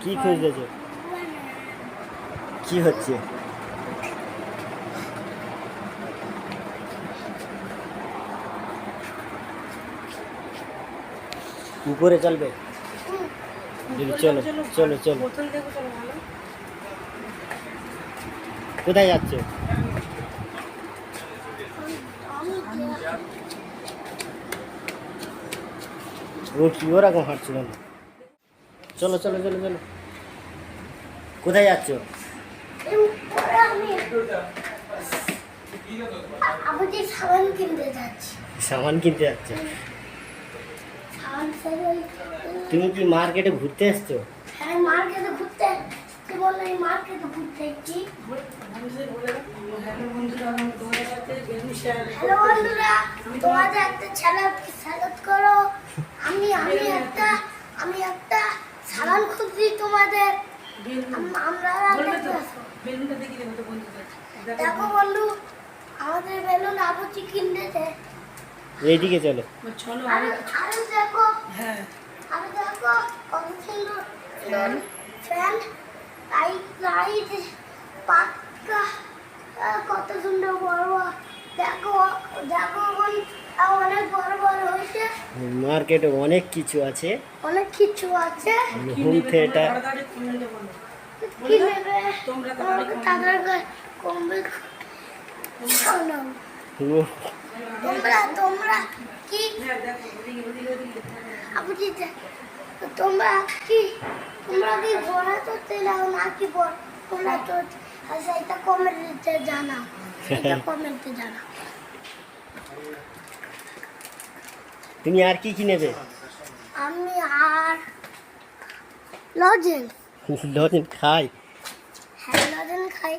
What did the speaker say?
কি খুঁজতেছো? কি হচ্ছে? উপরে চলবে? চলো চলো চলো। কোথায় যাচ্ছ? ও কি ওরকম হাঁটছো কেন? চলো চলো চলো চলো। কোথায় যাচ্ছ? সাবান কিনতে যাচ্ছি। সামান কিনতে যাচ্ছ? তুমি কি মার্কেটে ঘুরতে এসছো? হ্যাঁ, মার্কেটে ঘুরতে। কি বললে মার্কেটে ঘুরতে কি? হ্যালো বন্ধুরা, তোমাদের একটা চ্যানেলকে স্বাগত করো। আমি একটা সাবান খুঁজছি তোমাদের। আমরা দেখো বন্ধু, আমাদের বেলুন আবুচি কিনতেছে। এইদিকে চলো। আরে দেখো, হ্যাঁ আরে দেখো কত সুন্দর ফ্যান, লাইট, পাক্কা, কত সুন্দর বড় বড়। দেখো দেখো অনেক বড় বড় হয়েছে। মার্কেটে অনেক কিছু আছে। অনেক কিছু আছে। Home theatre. কি নেবে তোমরা? তাদের কমবে। শোনো তোমরা কি আবুজি, তোমরা কি ঘোড়া চড়তে যাও নাকি তোমরা তো এটা কমেন্টে জানাও। কমেন্টে জানাও। তুমি আর কি কি নেবে? আমি আর লজেন্স। লজেন্স খাই? হ্যাঁ, লজেন্স খাই।